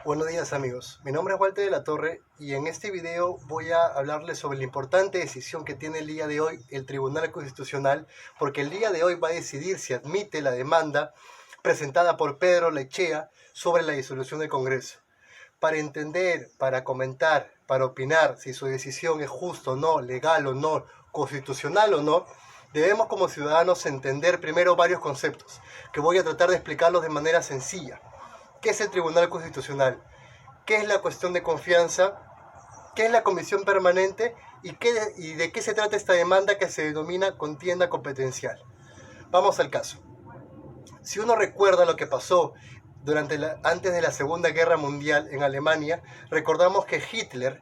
Buenos días amigos, mi nombre es Walter de la Torre y en este video voy a hablarles sobre la importante decisión que tiene el día de hoy el Tribunal Constitucional, porque el día de hoy va a decidir si admite la demanda presentada por Pedro Lechea sobre la disolución del Congreso. Para entender, para comentar, para opinar si su decisión es justa o no, legal o no, constitucional o no, debemos como ciudadanos entender primero varios conceptos que voy a tratar de explicarlos de manera sencilla. ¿Qué es el Tribunal Constitucional? ¿Qué es la cuestión de confianza? ¿Qué es la comisión permanente? ¿Y de qué se trata esta demanda que se denomina contienda competencial? Vamos al caso. Si uno recuerda lo que pasó antes de la Segunda Guerra Mundial en Alemania, recordamos que Hitler,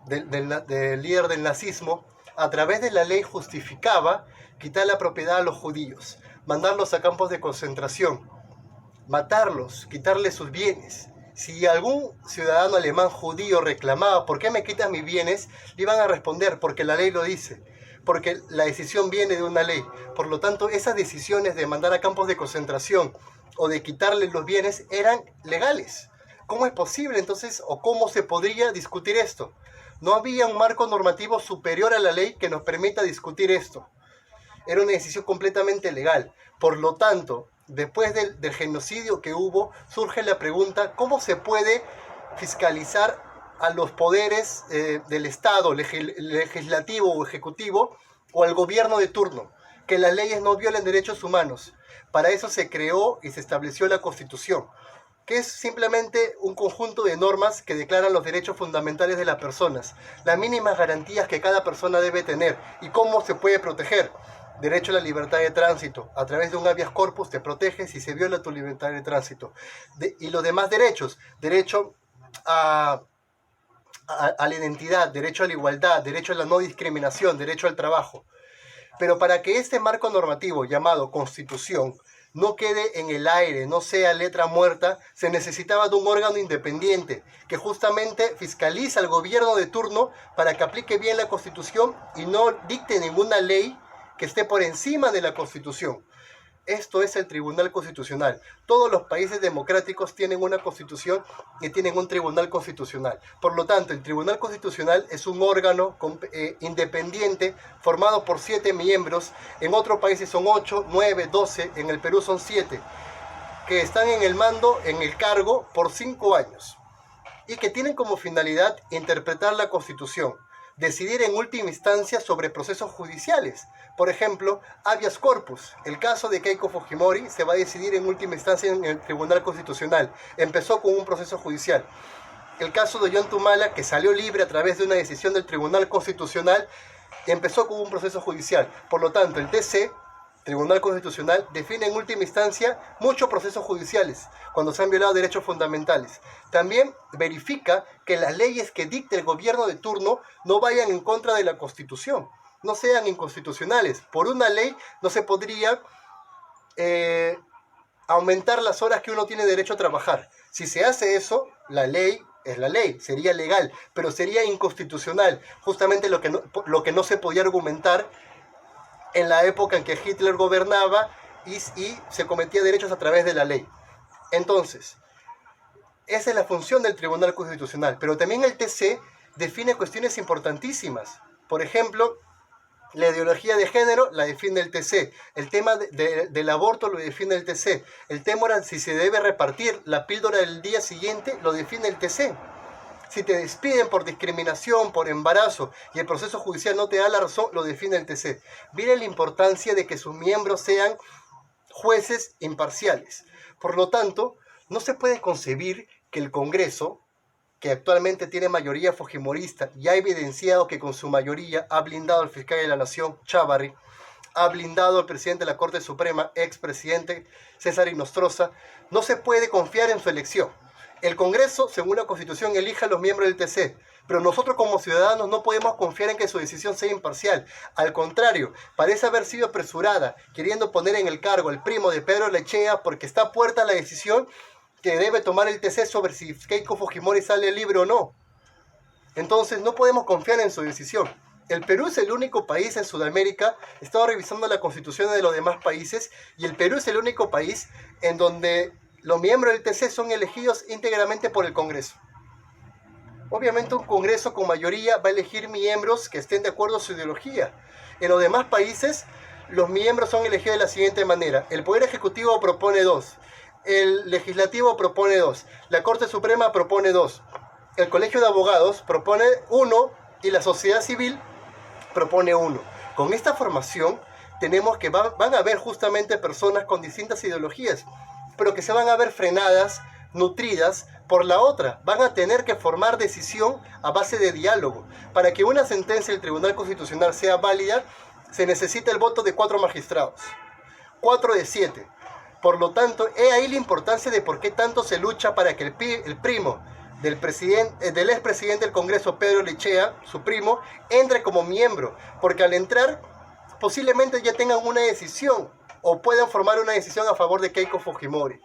del líder del nazismo, a través de la ley justificaba quitar la propiedad a los judíos, mandarlos a campos de concentración, matarlos, quitarles sus bienes. Si algún ciudadano alemán judío reclamaba ¿por qué me quitas mis bienes?, le iban a responder porque la ley lo dice, porque la decisión viene de una ley. Por lo tanto, esas decisiones de mandar a campos de concentración o de quitarles los bienes eran legales. ¿Cómo es posible entonces, o cómo se podría discutir esto? No había un marco normativo superior a la ley que nos permita discutir esto. Era una decisión completamente legal. Por lo tanto, después del genocidio que hubo, surge la pregunta: ¿cómo se puede fiscalizar a los poderes del Estado, legislativo o ejecutivo, o al gobierno de turno, que las leyes no violen derechos humanos? Para eso se creó y se estableció la Constitución, que es simplemente un conjunto de normas que declaran los derechos fundamentales de las personas, las mínimas garantías que cada persona debe tener y cómo se puede proteger. Derecho a la libertad de tránsito. A través de un habeas corpus te proteges si se viola tu libertad de tránsito. Y los demás derechos. Derecho a la identidad, derecho a la igualdad, derecho a la no discriminación, derecho al trabajo. Pero para que este marco normativo llamado Constitución no quede en el aire, no sea letra muerta, se necesitaba de un órgano independiente que justamente fiscaliza al gobierno de turno para que aplique bien la Constitución y no dicte ninguna ley que esté por encima de la Constitución. Esto es el Tribunal Constitucional. Todos los países democráticos tienen una Constitución y tienen un Tribunal Constitucional. Por lo tanto, el Tribunal Constitucional es un órgano independiente formado por 7 miembros. En otros países son 8, 9, 12. En el Perú son 7, que están en el mando, en el cargo, por 5 años. Y que tienen como finalidad interpretar la Constitución, decidir en última instancia sobre procesos judiciales. Por ejemplo, habeas corpus. El caso de Keiko Fujimori se va a decidir en última instancia en el Tribunal Constitucional. Empezó con un proceso judicial. El caso de Ollantumala, que salió libre a través de una decisión del Tribunal Constitucional, empezó con un proceso judicial. Por lo tanto, el TC, Tribunal Constitucional, define en última instancia muchos procesos judiciales cuando se han violado derechos fundamentales. También verifica que las leyes que dicte el gobierno de turno no vayan en contra de la Constitución, no sean inconstitucionales. Por una ley no se podría aumentar las horas que uno tiene derecho a trabajar. Si se hace eso, la ley es la ley, sería legal, pero sería inconstitucional. Justamente lo que no se podía argumentar en la época en que Hitler gobernaba y se cometía derechos a través de la ley. Entonces, esa es la función del Tribunal Constitucional. Pero también el TC define cuestiones importantísimas. Por ejemplo, la ideología de género la define el TC. El tema del aborto lo define el TC. El tema de si se debe repartir la píldora del día siguiente lo define el TC. Si te despiden por discriminación, por embarazo, y el proceso judicial no te da la razón, lo define el TC. Miren la importancia de que sus miembros sean jueces imparciales. Por lo tanto, no se puede concebir que el Congreso, que actualmente tiene mayoría fujimorista y ha evidenciado que con su mayoría ha blindado al fiscal de la Nación, Chávarri, ha blindado al presidente de la Corte Suprema, expresidente César Inostroza, no se puede confiar en su elección. El Congreso, según la Constitución, elija a los miembros del TC, pero nosotros como ciudadanos no podemos confiar en que su decisión sea imparcial. Al contrario, parece haber sido apresurada, queriendo poner en el cargo al primo de Pedro Lechea porque está a puerta la decisión que debe tomar el TC sobre si Keiko Fujimori sale libre o no. Entonces no podemos confiar en su decisión. El Perú es el único país en Sudamérica, estaba revisando la constitución de los demás países, y el Perú es el único país en donde los miembros del TC son elegidos íntegramente por el Congreso. Obviamente un Congreso con mayoría va a elegir miembros que estén de acuerdo a su ideología. En los demás países, los miembros son elegidos de la siguiente manera. El Poder Ejecutivo propone 2, el Legislativo propone 2, la Corte Suprema propone 2, el Colegio de Abogados propone 1 y la sociedad civil propone 1. Con esta formación tenemos que van a haber justamente personas con distintas ideologías, pero que se van a ver frenadas, nutridas por la otra. Van a tener que formar decisión a base de diálogo. Para que una sentencia del Tribunal Constitucional sea válida, se necesita el voto de 4 magistrados, 4 de 7. Por lo tanto, he ahí la importancia de por qué tanto se lucha para que el primo del expresidente del Congreso, Pedro Lechea, su primo, entre como miembro, porque al entrar posiblemente ya tengan una decisión o puedan formar una decisión a favor de Keiko Fujimori.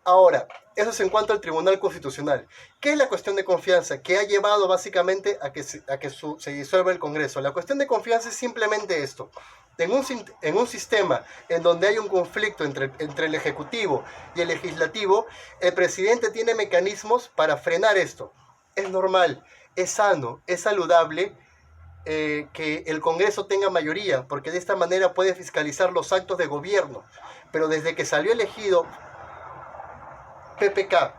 Ahora, eso es en cuanto al Tribunal Constitucional. ¿Qué es la cuestión de confianza? Que ha llevado básicamente a que se disuelva el Congreso. La cuestión de confianza es simplemente esto. En un sistema en donde hay un conflicto entre el Ejecutivo y el Legislativo, el presidente tiene mecanismos para frenar esto. Es normal, es sano, es saludable que el Congreso tenga mayoría, porque de esta manera puede fiscalizar los actos de gobierno. Pero desde que salió elegido PPK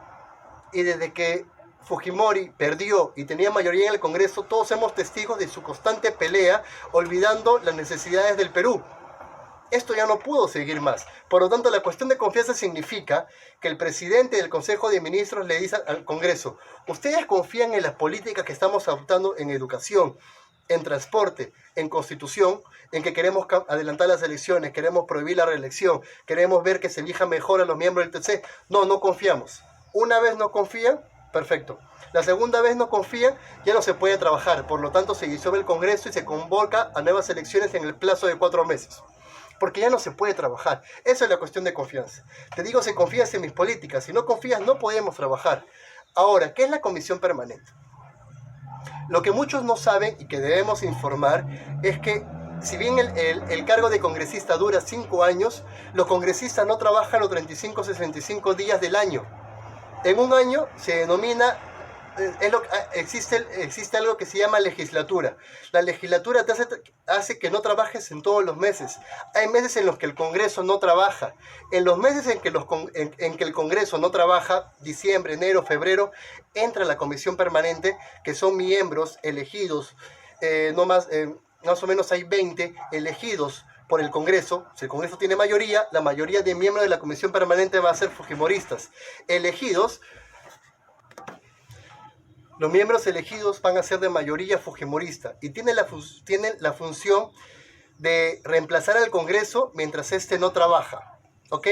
y desde que Fujimori perdió y tenía mayoría en el Congreso, todos somos testigos de su constante pelea, olvidando las necesidades del Perú. Esto ya no pudo seguir más. Por lo tanto, la cuestión de confianza significa que el presidente del Consejo de Ministros le dice al Congreso: ustedes confían en las políticas que estamos adoptando en educación, en transporte, en constitución, en que queremos adelantar las elecciones, queremos prohibir la reelección, queremos ver que se elija mejor a los miembros del TC. No, no confiamos. Una vez no confían, perfecto. La segunda vez no confían, ya no se puede trabajar. Por lo tanto, se disuelve el Congreso y se convoca a nuevas elecciones en el plazo de 4 meses. Porque ya no se puede trabajar. Eso es la cuestión de confianza. Te digo, si confías en mis políticas, si no confías, no podemos trabajar. Ahora, ¿qué es la comisión permanente? Lo que muchos no saben y que debemos informar es que si bien el cargo de congresista dura 5 años, los congresistas no trabajan los 35-65 días del año. En un año se denomina, existe algo que se llama legislatura. La legislatura te hace que no trabajes en todos los meses. Hay meses en los que el Congreso no trabaja. En los meses en que el Congreso no trabaja, diciembre, enero, febrero, entra la comisión permanente, que son miembros elegidos, más o menos hay 20 elegidos por el Congreso. Si el Congreso tiene mayoría, la mayoría de miembros de la comisión permanente va a ser fujimoristas. Los miembros elegidos van a ser de mayoría fujimorista y tienen la función de reemplazar al Congreso mientras éste no trabaja, ¿ok?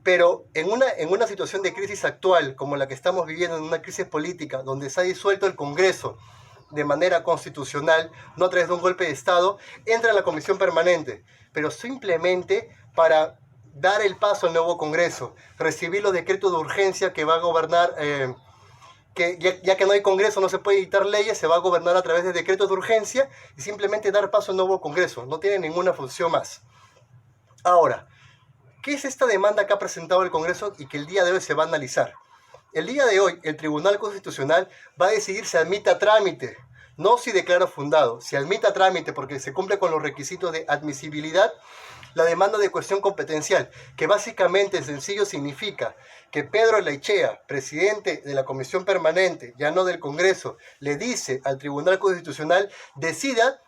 Pero en una situación de crisis actual, como la que estamos viviendo, en una crisis política, donde se ha disuelto el Congreso de manera constitucional, no a través de un golpe de Estado, entra la comisión permanente, pero simplemente para dar el paso al nuevo Congreso, recibir los decretos de urgencia que va a gobernar, que ya que no hay Congreso, no se puede dictar leyes, se va a gobernar a través de decretos de urgencia y simplemente dar paso al nuevo Congreso, no tiene ninguna función más. Ahora, ¿qué es esta demanda que ha presentado el Congreso y que el día de hoy se va a analizar? El día de hoy, el Tribunal Constitucional va a decidir si admite a trámite, no si declara fundado, si admite a trámite porque se cumple con los requisitos de admisibilidad, la demanda de cuestión competencial, que básicamente en sencillo significa que Pedro Lechea, presidente de la Comisión Permanente, ya no del Congreso, le dice al Tribunal Constitucional: decida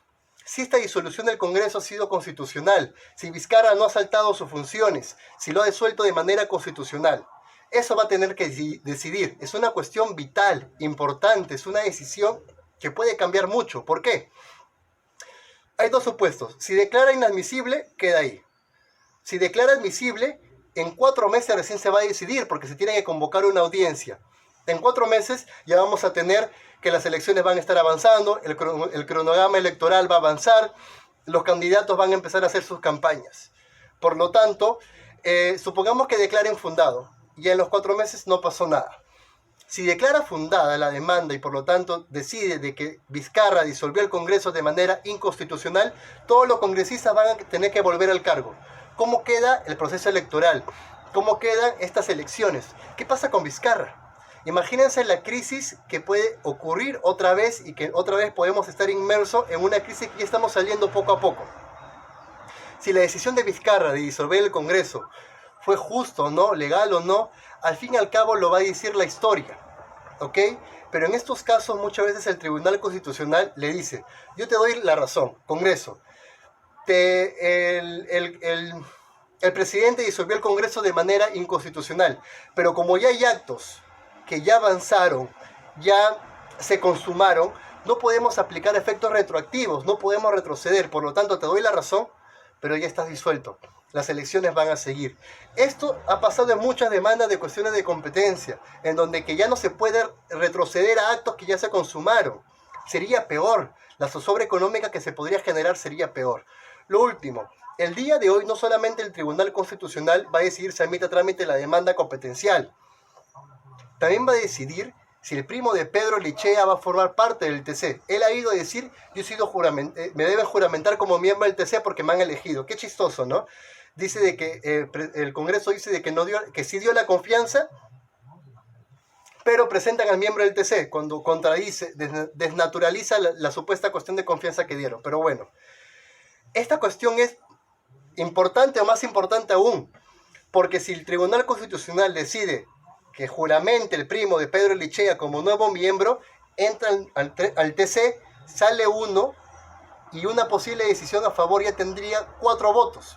si esta disolución del Congreso ha sido constitucional, si Vizcarra no ha saltado sus funciones, si lo ha disuelto de manera constitucional. Eso va a tener que decidir. Es una cuestión vital, importante, es una decisión que puede cambiar mucho. ¿Por qué? Hay 2 supuestos. Si declara inadmisible, queda ahí. Si declara admisible, en 4 meses recién se va a decidir, porque se tiene que convocar una audiencia. En 4 meses ya vamos a tener que las elecciones van a estar avanzando, el cronograma electoral va a avanzar, los candidatos van a empezar a hacer sus campañas. Por lo tanto, supongamos que declaren fundado, y en los 4 meses no pasó nada. Si declara fundada la demanda y por lo tanto decide de que Vizcarra disolvió el Congreso de manera inconstitucional, todos los congresistas van a tener que volver al cargo. ¿Cómo queda el proceso electoral? cómo quedan estas elecciones. ¿Qué pasa con Vizcarra? Imagínense la crisis que puede ocurrir otra vez y que otra vez podemos estar inmersos en una crisis que ya estamos saliendo poco a poco. Si la decisión de Vizcarra de disolver el Congreso fue justo o no, legal o no, al fin y al cabo lo va a decir la historia, ¿ok? Pero en estos casos muchas veces el Tribunal Constitucional le dice, yo te doy la razón, Congreso, el presidente disolvió el Congreso de manera inconstitucional, pero como ya hay actos que ya avanzaron, ya se consumaron, no podemos aplicar efectos retroactivos, no podemos retroceder, por lo tanto te doy la razón, pero ya estás disuelto. Las elecciones van a seguir. Esto ha pasado en muchas demandas de cuestiones de competencia, en donde que ya no se puede retroceder a actos que ya se consumaron. Sería peor. La zozobra económica que se podría generar sería peor. Lo último, el día de hoy no solamente el Tribunal Constitucional va a decidir si admite a trámite la demanda competencial, también va a decidir si el primo de Pedro Lichea va a formar parte del TC. Él ha ido a decir, yo he sido me deben juramentar como miembro del TC porque me han elegido. Qué chistoso, ¿no? Dice de que el Congreso dice de que, no dio, que sí dio la confianza, pero presentan al miembro del TC cuando contradice, desnaturaliza la supuesta cuestión de confianza que dieron. Pero bueno, esta cuestión es importante o más importante aún, porque si el Tribunal Constitucional decide que juramente el primo de Pedro Lichea como nuevo miembro, entra al TC, sale uno y una posible decisión a favor ya tendría 4 votos.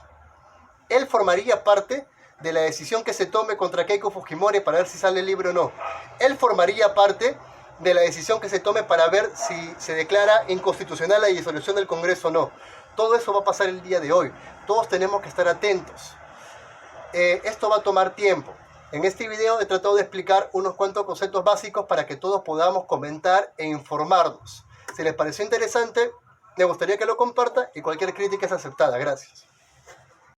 Él formaría parte de la decisión que se tome contra Keiko Fujimori para ver si sale libre o no. Él formaría parte de la decisión que se tome para ver si se declara inconstitucional la disolución del Congreso o no. Todo eso va a pasar el día de hoy. Todos tenemos que estar atentos. Esto va a tomar tiempo. En este video he tratado de explicar unos cuantos conceptos básicos para que todos podamos comentar e informarnos. Si les pareció interesante, me gustaría que lo compartan y cualquier crítica es aceptada. Gracias.